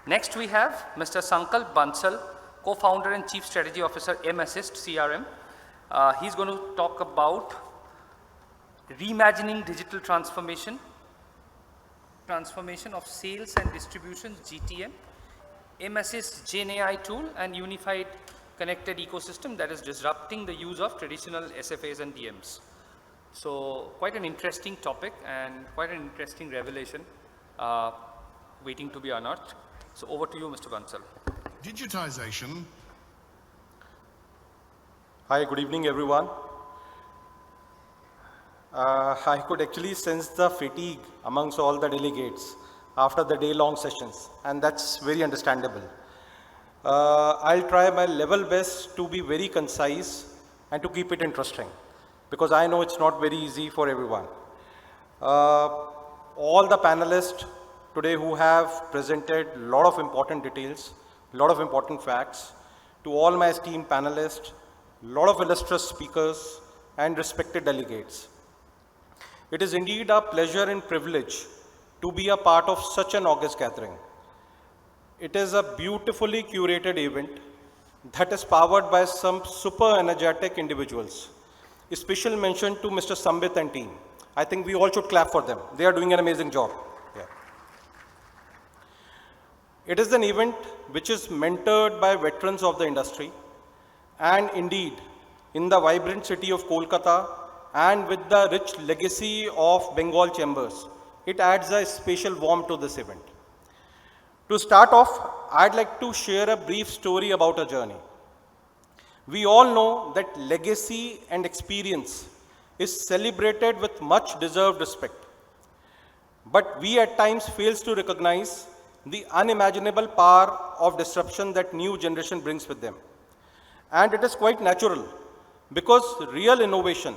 Next we have Mr. Sankalp Bansal, co-founder and chief strategy officer, Massist CRM. He's going to talk about reimagining digital transformation of sales and distribution, GTM, Massist GenAI tool, and unified connected ecosystem that is disrupting the use of traditional SFAs and DMs. So quite an interesting topic and quite an interesting revelation waiting to be unearthed. So over to you, Mr. Bansal. Digitization. Hi, good evening, everyone. I could actually sense the fatigue amongst all the delegates after the day-long sessions, and that's very understandable. I'll try my level best to be very concise and to keep it interesting, because I know it's not very easy for everyone. All the panelists today who have presented a lot of important details, a lot of important facts, to all my esteemed panelists, a lot of illustrious speakers and respected delegates. It is indeed a pleasure and privilege to be a part of such an august gathering. It is a beautifully curated event that is powered by some super energetic individuals. A special mention to Mr. Sambit and team. I think we all should clap for them. They are doing an amazing job. Yeah. It is an event which is mentored by veterans of the industry, and indeed, in the vibrant city of Kolkata and with the rich legacy of Bengal Chambers, it adds a special warmth to this event. To start off, I'd like to share a brief story about a journey. We all know that legacy and experience is celebrated with much deserved respect. But we at times fail to recognize the unimaginable power of disruption that new generation brings with them. And it is quite natural, because real innovation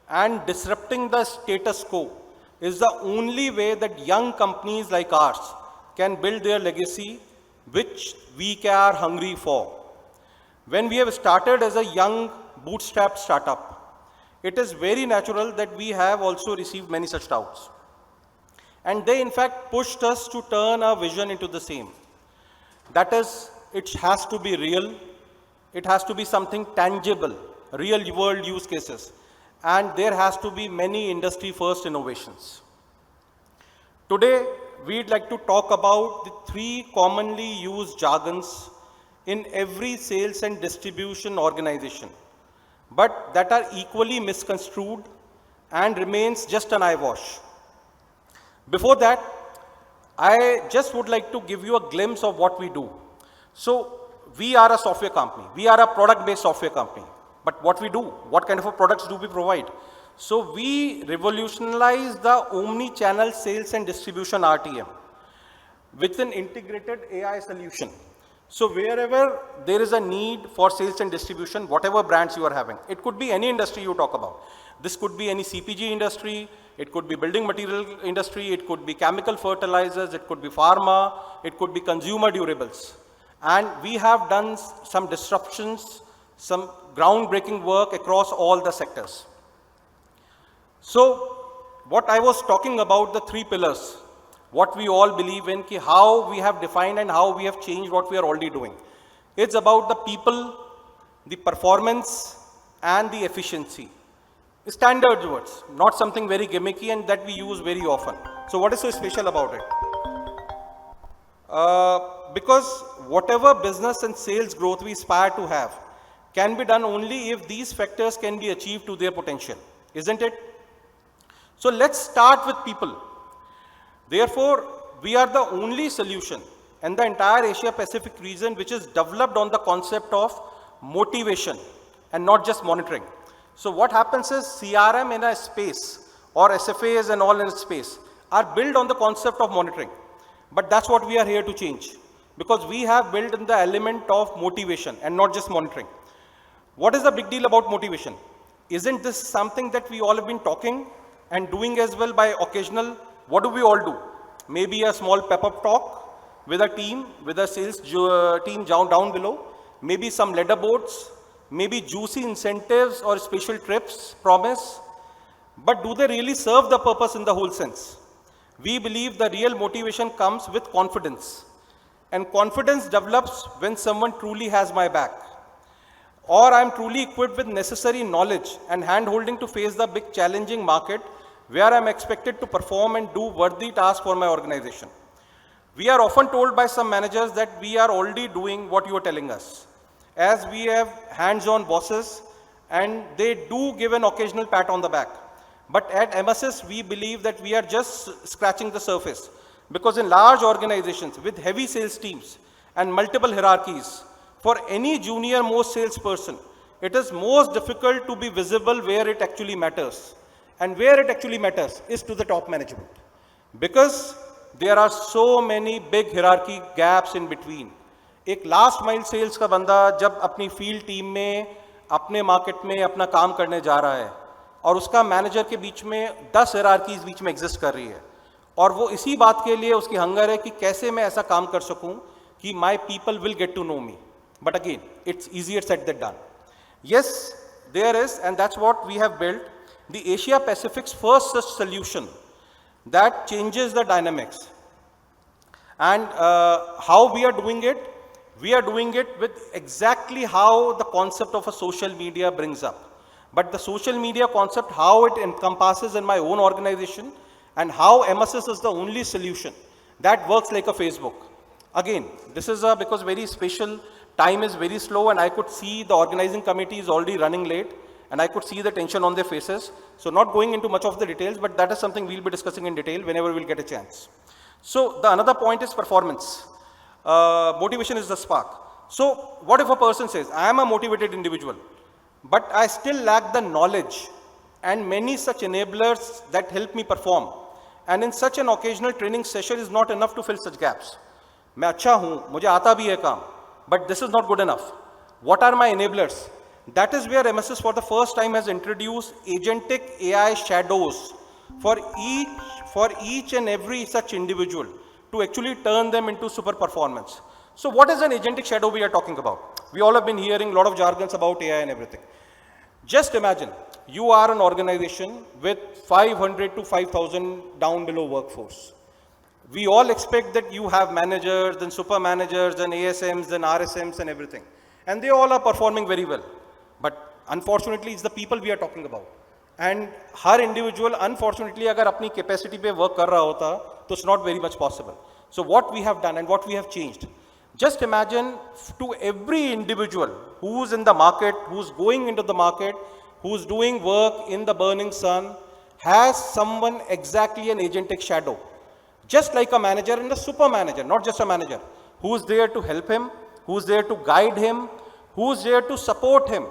and disrupting the status quo is the only way that young companies like ours can build their legacy, which we are hungry for. When we have started as a young bootstrap startup, it is very natural that we have also received many such doubts. And they in fact pushed us to turn our vision into the same. That is, it has to be real, it has to be something tangible, real world use cases, and there has to be many industry first innovations. Today, we'd like to talk about the 3 commonly used jargons in every sales and distribution organization, but that are equally misconstrued and remains just an eyewash. Before that, I just would like to give you a glimpse of what we do. So, we are a software company. We are a product-based software company. But what we do, what kind of a products do we provide? So, we revolutionize the omni-channel sales and distribution RTM with an integrated AI solution. So, wherever there is a need for sales and distribution, whatever brands you are having, it could be any industry you talk about. This could be any CPG industry, it could be building material industry, it could be chemical fertilizers, it could be pharma, it could be consumer durables. And we have done some disruptions, some groundbreaking work across all the sectors. So, what I was talking about, the 3 pillars, what we all believe in, how we have defined and how we have changed what we are already doing. It's about the people, the performance, and the efficiency. Standard words, not something very gimmicky and that we use very often. So what is so special about it? Because whatever business and sales growth we aspire to have can be done only if these factors can be achieved to their potential, isn't it? So let's start with people. Therefore, we are the only solution in the entire Asia Pacific region which is developed on the concept of motivation and not just monitoring. So what happens is CRM in a space or SFAs and all in a space are built on the concept of monitoring. But that's what we are here to change, because we have built in the element of motivation and not just monitoring. What is the big deal about motivation? Isn't this something that we all have been talking and doing as well by occasional? What do we all do? Maybe a small pep-up talk with a team, with a sales team down below, maybe some leaderboards, maybe juicy incentives or special trips promise, but do they really serve the purpose in the whole sense? We believe the real motivation comes with confidence. And confidence develops when someone truly has my back, or I'm truly equipped with necessary knowledge and hand-holding to face the big challenging market where I'm expected to perform and do worthy tasks for my organization. We are often told by some managers that we are already doing what you are telling us, as we have hands-on bosses and they do give an occasional pat on the back. But at Massist, we believe that we are just scratching the surface, because in large organizations with heavy sales teams and multiple hierarchies, for any junior most salesperson, it is most difficult to be visible where it actually matters. And where it actually matters is to the top management, because there are so many big hierarchy gaps in between. एक last mile sales का बंदा जब अपनी field team में अपने market में अपना काम करने जा रहा है और उसका मैनेजर के बीच में 10 हिरार्कीज बीच में एग्जिस्ट कर रही है, और वो इसी बात के लिए उसकी हंगर है कि कैसे मैं ऐसा काम कर सकूं कि my people will get to know me. But again it's easier said than done. Yes, there is, and that's what we have built, the Asia Pacific's first such solution that changes the dynamics. And how we are doing it? We are doing it with exactly how the concept of a social media brings up. But the social media concept, how it encompasses in my own organization, and how Massist is the only solution that works like a Facebook. Again, this is because very special, time is very slow, and I could see the organizing committee is already running late, and I could see the tension on their faces. So not going into much of the details, but that is something we'll be discussing in detail whenever we'll get a chance. So the another point is performance. Motivation is the spark. So what if a person says, I am a motivated individual, but I still lack the knowledge and many such enablers that help me perform. And in such an occasional training session is not enough to fill such gaps. मैं अच्छा हूँ, मुझे आता भी है काम, but this is not good enough. What are my enablers? That is where Massist for the first time has introduced agentic AI shadows for each and every such individual to actually turn them into super performance. So what is an agentic shadow we are talking about? We all have been hearing a lot of jargons about AI and everything. Just imagine you are an organization with 500 to 5,000 down below workforce. We all expect that you have managers and super managers and ASMs and RSMs and everything. And they all are performing very well. But unfortunately, it's the people we are talking about. And her individual, unfortunately, अगर अपनी capacity पे work कर रहा होता, तो it's not very much possible. So what we have done and what we have changed, just imagine to every individual who's in the market, who's going into the market, who's doing work in the burning sun, has someone exactly an agentic shadow. Just like a manager and a super manager, not just a manager, who's there to help him, who's there to guide him, who's there to support him,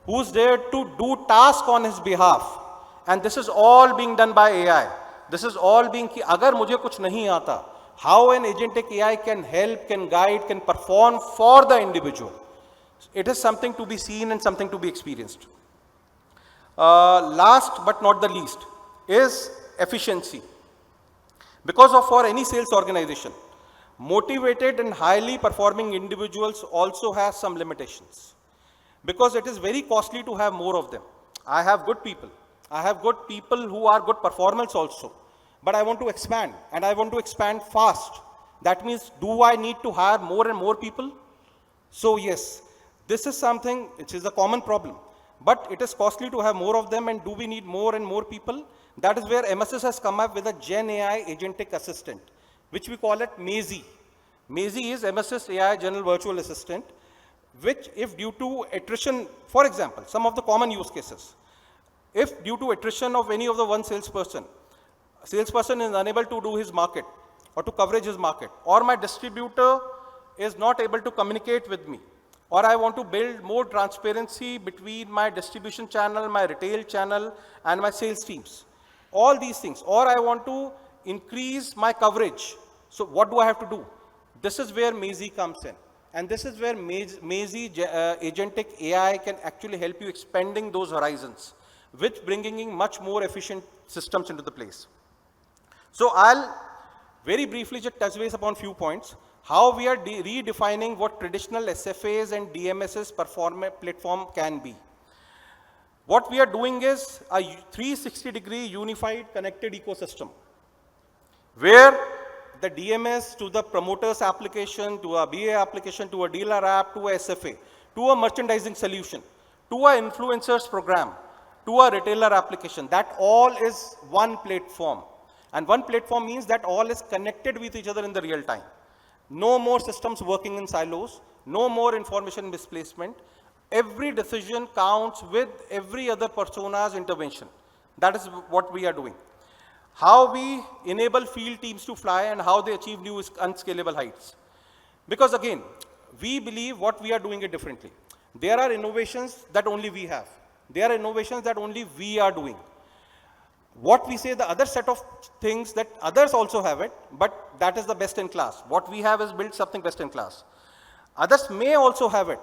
who's there to do tasks on his behalf. And this is all being done by AI. This is all being कि अगर मुझे कुछ नहीं आता, how an agentic AI can help, can guide, can perform for the individual. It is something to be seen and something to be experienced. Last but not the least is efficiency. Because of for any sales organization, motivated and highly performing individuals also have some limitations. Because it is very costly to have more of them. I have good people. I have good people who are good performers also. But I want to expand, and I want to expand fast. That means, do I need to hire more and more people? So yes, this is something which is a common problem. But it is costly to have more of them, and do we need more and more people? That is where Massist has come up with a Gen AI agentic assistant, which we call it Maisie. Maisie is Massist AI General Virtual Assistant, which if due to attrition, for example, some of the common use cases, if due to attrition of any of the one salesperson is unable to do his market or to coverage his market, or my distributor is not able to communicate with me, or I want to build more transparency between my distribution channel, my retail channel, and my sales teams. All these things, or I want to increase my coverage. So what do I have to do? This is where Maisie comes in. And this is where Maisie agentic AI can actually help you expanding those horizons, with bringing in much more efficient systems into the place. So I'll very briefly just touch base upon few points. How we are redefining what traditional SFAs and DMSs platform can be. What we are doing is a 360-degree unified connected ecosystem, where the DMS to the promoter's application, to a BA application, to a dealer app, to a SFA, to a merchandising solution, to a influencers program, to a retailer application. That all is one platform. And one platform means that all is connected with each other in the real time. No more systems working in silos, no more information misplacement. Every decision counts with every other persona's intervention. That is what we are doing. How we enable field teams to fly and how they achieve new unscalable heights. Because again, we believe what we are doing it differently. There are innovations that only we have. There are innovations that only we are doing. What we say, the other set of things that others also have it, but that is the best in class. What we have is built something best in class. Others may also have it,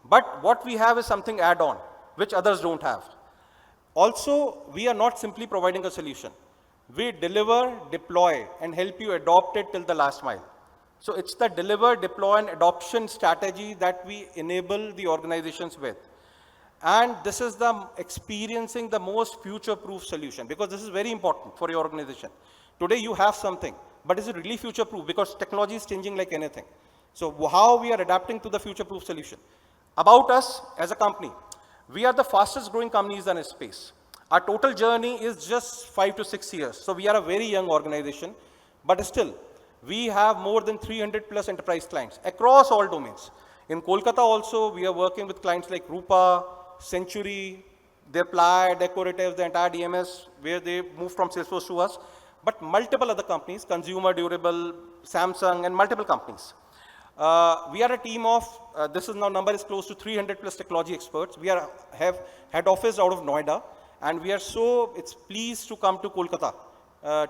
but what we have is something add-on, which others don't have. Also, we are not simply providing a solution. We deliver, deploy, and help you adopt it till the last mile. So it's the deliver, deploy, and adoption strategy that we enable the organizations with. And this is the experiencing the most future-proof solution, because this is very important for your organization. Today you have something, but is it really future-proof? Because technology is changing like anything. So how we are adapting to the future-proof solution. About us as a company, we are the fastest growing companies in this space. Our total journey is just 5 to 6 years. So we are a very young organization, but still, we have more than 300 plus enterprise clients across all domains. In Kolkata also, we are working with clients like Rupa, Century, their Ply, Decoratives, the entire DMS, where they move from Salesforce to us, but multiple other companies, consumer durable, Samsung, and multiple companies. We are a team of, this is now number is close to 300 plus technology experts. We have head office out of Noida, and we are so pleased to come to Kolkata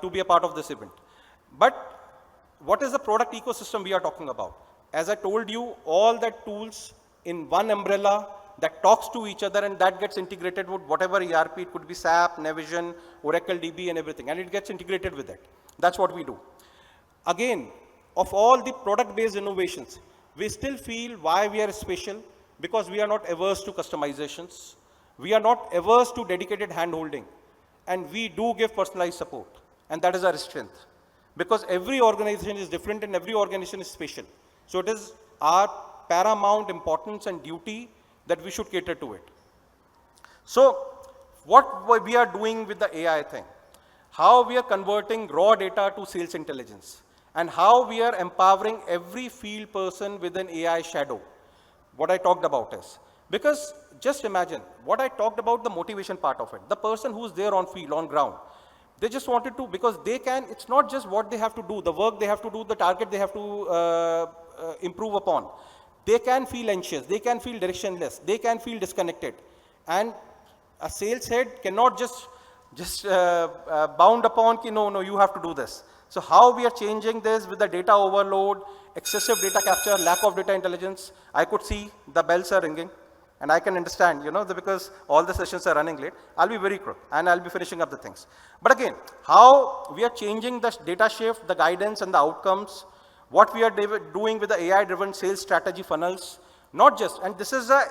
to be a part of this event. But what is the product ecosystem we are talking about? As I told you, all the tools in one umbrella that talks to each other, and that gets integrated with whatever ERP, it could be SAP, Navision, Oracle DB, and everything, and it gets integrated with it. That's what we do. Again, of all the product-based innovations, we still feel why we are special, because we are not averse to customizations. We are not averse to dedicated hand-holding, and we do give personalized support, and that is our strength. Because every organization is different and every organization is special. So it is our paramount importance and duty that we should cater to it. So what we are doing with the AI thing, how we are converting raw data to sales intelligence, and how we are empowering every field person with an AI shadow. What I talked about is, because just imagine, what I talked about, the motivation part of it, the person who's there on field, on ground, they just wanted to, because they can, it's not just what they have to do, the work they have to do, the target they have to improve upon. They can feel anxious, they can feel directionless, they can feel disconnected. And a sales head cannot just bound upon, no, you have to do this. So how we are changing this with the data overload, excessive data capture, lack of data intelligence. I could see the bells are ringing, and I can understand, because all the sessions are running late. I'll be very quick, and I'll be finishing up the things. But again, how we are changing the data shift, the guidance and the outcomes, what we are doing with the AI-driven sales strategy funnels, not just, and this is a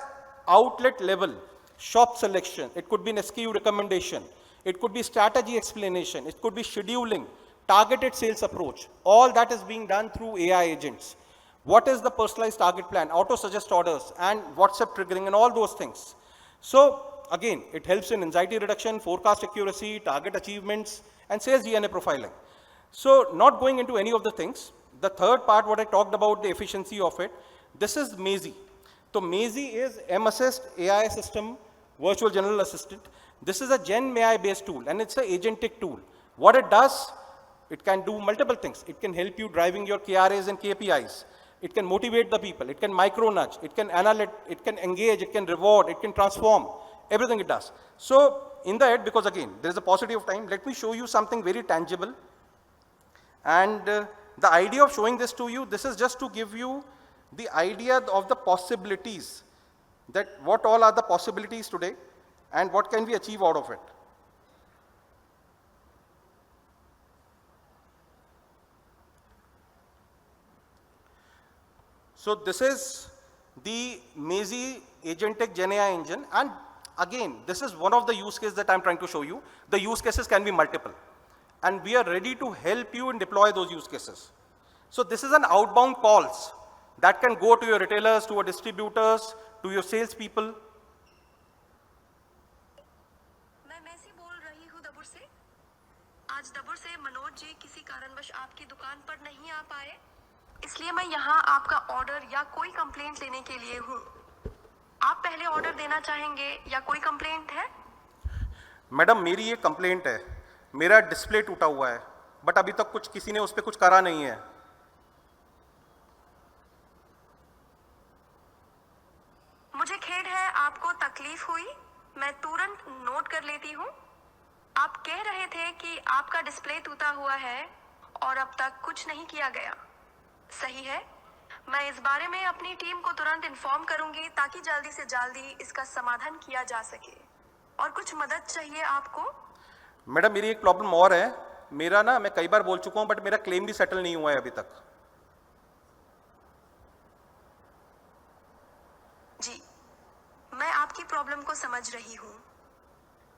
outlet level, shop selection, it could be an SKU recommendation, it could be strategy explanation, it could be scheduling, targeted sales approach. All that is being done through AI agents. What is the personalized target plan, auto-suggest orders, and WhatsApp triggering, and all those things. So again, it helps in anxiety reduction, forecast accuracy, target achievements, and sales DNA profiling. So not going into any of the things, the third part, what I talked about, the efficiency of it, this is Maisie. So Maisie is Massist AI system, virtual general assistant. This is a Gen AI based tool, and it's an agentic tool. What it does, it can do multiple things. It can help you driving your KRAs and KPIs. It can motivate the people. It can micro nudge. It can analyze. It can engage. It can reward. It can transform. Everything it does. So in the end, because again, there is a paucity of time, let me show you something very tangible. And the idea of showing this to you, this is just to give you the idea of the possibilities, that what all are the possibilities today and what can we achieve out of it. So this is the Maisie Agentic Gen AI engine, and again, this is one of the use cases that I'm trying to show you. The use cases can be multiple. and we are ready to help you and deploy those use cases. So this is an outbound calls that can go to your retailers, to your distributors, to your salespeople. मैं मैसी बोल रही हूँ दबुर से। आज दबुर से मनोज जी किसी कारणवश आपकी दुकान पर नहीं आ पाए, इसलिए मैं यहाँ आपका ऑर्डर या कोई कंप्लेंट लेने के लिए हूँ। आप पहले ऑर्डर देना चाहेंगे या कोई कंप्लेंट है? मैडम मेरी ये कंप्लेंट है, मेरा डिस्प्ले टूटा हुआ है, बट अभी तक कुछ किसी ने उस पर कुछ करा नहीं है। मुझे खेद है आपको तकलीफ हुई, मैं तुरंत नोट कर लेती हूँ। आप कह रहे थे कि आपका डिस्प्ले टूटा हुआ है और अब तक कुछ नहीं किया गया, सही है? मैं इस बारे में अपनी टीम को तुरंत इन्फॉर्म करूंगी ताकि जल्दी से जल्दी इसका समाधान किया जा सके। और कुछ मदद चाहिए आपको? मैडम मेरी एक प्रॉब्लम और है, मेरा ना, मैं कई बार बोल चुका हूँ, बट मेरा क्लेम भी सेटल नहीं हुआ है अभी तक। जी, मैं आपकी प्रॉब्लम को समझ रही हूँ।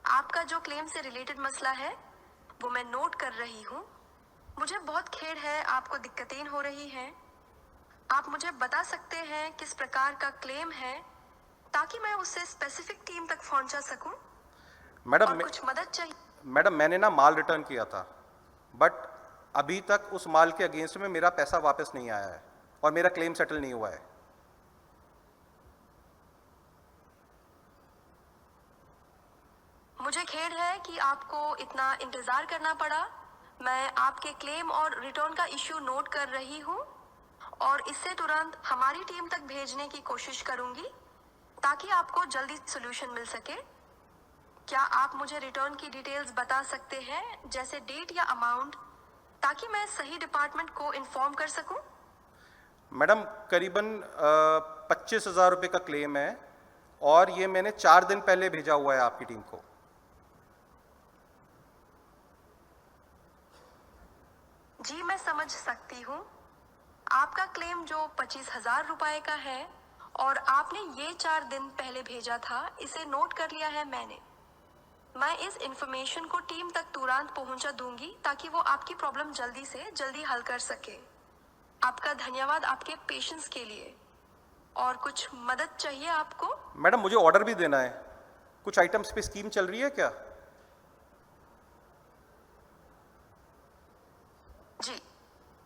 आपका जो क्लेम से रिलेटेड मसला है वो मैं नोट कर रही हूँ। मुझे बहुत खेद है आपको दिक्कतें हो रही हैं। आप मुझे बता सकते हैं किस प्रकार का क्लेम है ताकि मैं उससे स्पेसिफिक टीम तक पहुंचा सकूं? मैडम और कुछ मदद चाहिए? मैडम मैंने ना माल रिटर्न किया था, बट अभी तक उस माल के अगेंस्ट में मेरा पैसा वापस नहीं आया है और मेरा क्लेम सेटल नहीं हुआ है। मुझे खेद है कि आपको इतना इंतजार करना पड़ा। मैं आपके क्लेम और रिटर्न का इश्यू नोट कर रही हूँ और इससे तुरंत हमारी टीम तक भेजने की कोशिश करूंगी ताकि आपको जल्दी सॉल्यूशन मिल सके। क्या आप मुझे रिटर्न की डिटेल्स बता सकते हैं, जैसे डेट या अमाउंट, ताकि मैं सही डिपार्टमेंट को इन्फॉर्म कर सकूं? मैडम करीबन 25,000 रुपये का क्लेम है और ये मैंने 4 दिन पहले भेजा हुआ है आपकी टीम को। जी मैं समझ सकती हूँ। आपका क्लेम जो 25,000 रुपए का है और आपने ये 4 दिन पहले भेजा था, इसे नोट कर लिया है मैंने। मैं इस इंफॉर्मेशन को टीम तक तुरंत पहुंचा दूंगी ताकि वो आपकी प्रॉब्लम जल्दी से जल्दी हल कर सके। आपका धन्यवाद आपके पेशेंस के लिए। और कुछ मदद चाहिए आपको? मैडम मुझे ऑर्डर भी देना है, कुछ आइटम्स पे स्कीम चल रही है क्या? जी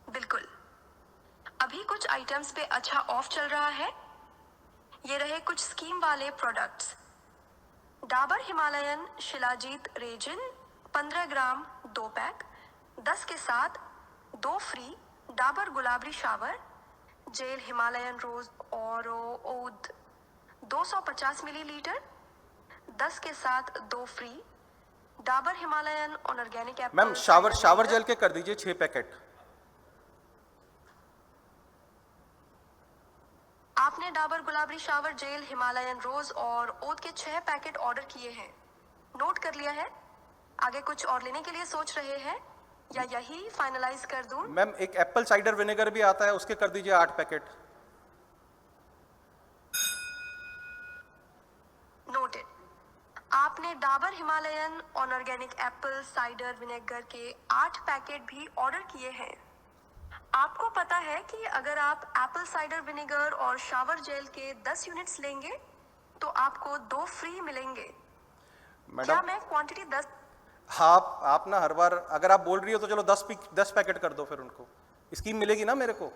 बिल्कुल, अभी कुछ आइटम्स पे अच्छा ऑफ चल रहा है। ये रहे कुछ स्कीम वाले products. Dabur Himalayan shilajit resin 15 gram 2 pack, 10 के साथ 2 free. Dabur Gulabari shower gel Himalayan rose और ओद 250 मिलीलीटर, 10 के साथ 2 free. Dabur Himalayan organic apple. Ma'am shower gel के कर दीजिए 6 पैकेट। आपने Dabur Gulabari shower gel Himalayan rose और ओद के 6 पैकेट ऑर्डर किए हैं, नोट कर लिया है। आगे कुछ और लेने के लिए सोच रहे हैं या यही फाइनलाइज कर दूं? मैम एक एप्पल साइडर विनेगर भी आता है, उसके कर दीजिए 8 पैकेट। नोटेड। आपने Dabur Himalayan organic apple cider vinegar के 8 पैकेट भी ऑर्डर किए हैं। आपको पता है कि अगर आप एप्पल साइडर विनेगर और शावर जेल के 10 यूनिट्स लेंगे तो आपको 2 फ्री मिलेंगे। क्या मैडम मैं क्वांटिटी 10? आप ना हर बार अगर आप बोल रही हो तो चलो 10 पैकेट कर दो, फिर उनको स्कीम मिलेगी ना मेरे को।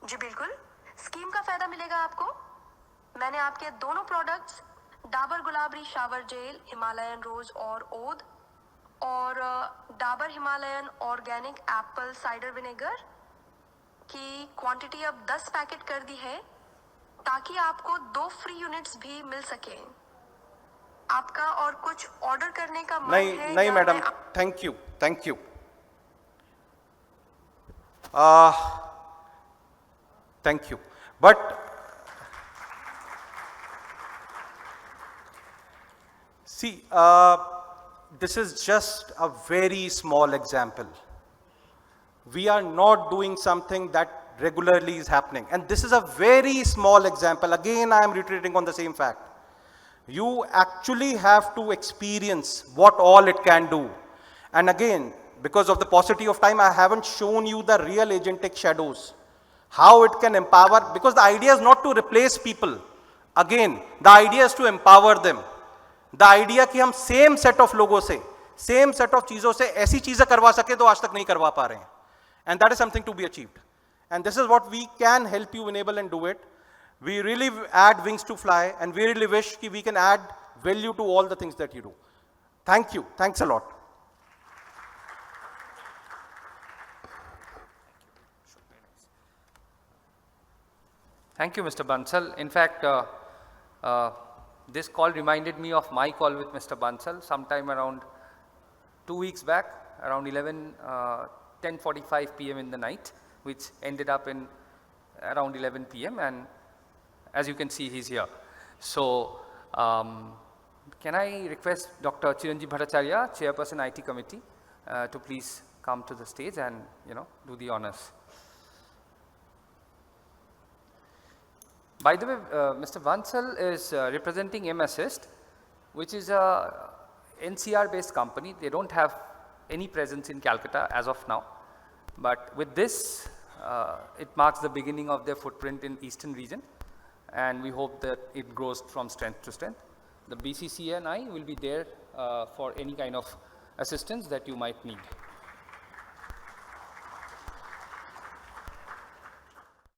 जी बिल्कुल, स्कीम का फायदा मिलेगा आपको। मैंने आपके दोनों products Dabur Gulabari shower gel Himalayan rose और ओद और Dabur Himalayan organic apple cider vinegar की क्वांटिटी अब 10 पैकेट कर दी है ताकि आपको 2 फ्री यूनिट्स भी मिल सके। आपका और कुछ ऑर्डर करने का मन है? नहीं या मैडम, मैं thank you. Thank you, but see this is just a very small example. We are not doing something that regularly is happening, and this is a very small example. Again I am reiterating on the same fact. You actually have to experience what all it can do. And again, because of the paucity of time, I haven't shown you the real agentic shadows. How it can empower, because the idea is not to replace people. Again, the idea is to empower them. The idea कि हम same set of लोगों से, same set of चीज़ों से ऐसी चीज़ें करवा सके तो आज तक नहीं करवा पा रहे हैं. And that is something to be achieved. And this is what we can help you enable and do it. We really add wings to fly, and we really wish that we can add value to all the things that you do. Thank you. Thanks a lot. Thank you, Mr. Bansal. In fact, this call reminded me of my call with Mr. Bansal sometime around 2 weeks back, around 10:45 p.m. in the night, which ended up in around 11 p.m. and as you can see, he's here. So, can I request Dr. Chiranjeev Bhattacharya, Chairperson IT Committee, to please come to the stage and, do the honors. By the way, Mr. Bansal is representing Massist, which is a NCR based company. They don't have any presence in Calcutta as of now, but with this, it marks the beginning of their footprint in Eastern region, and we hope that it grows from strength to strength. The BCCA and I will be there for any kind of assistance that you might need.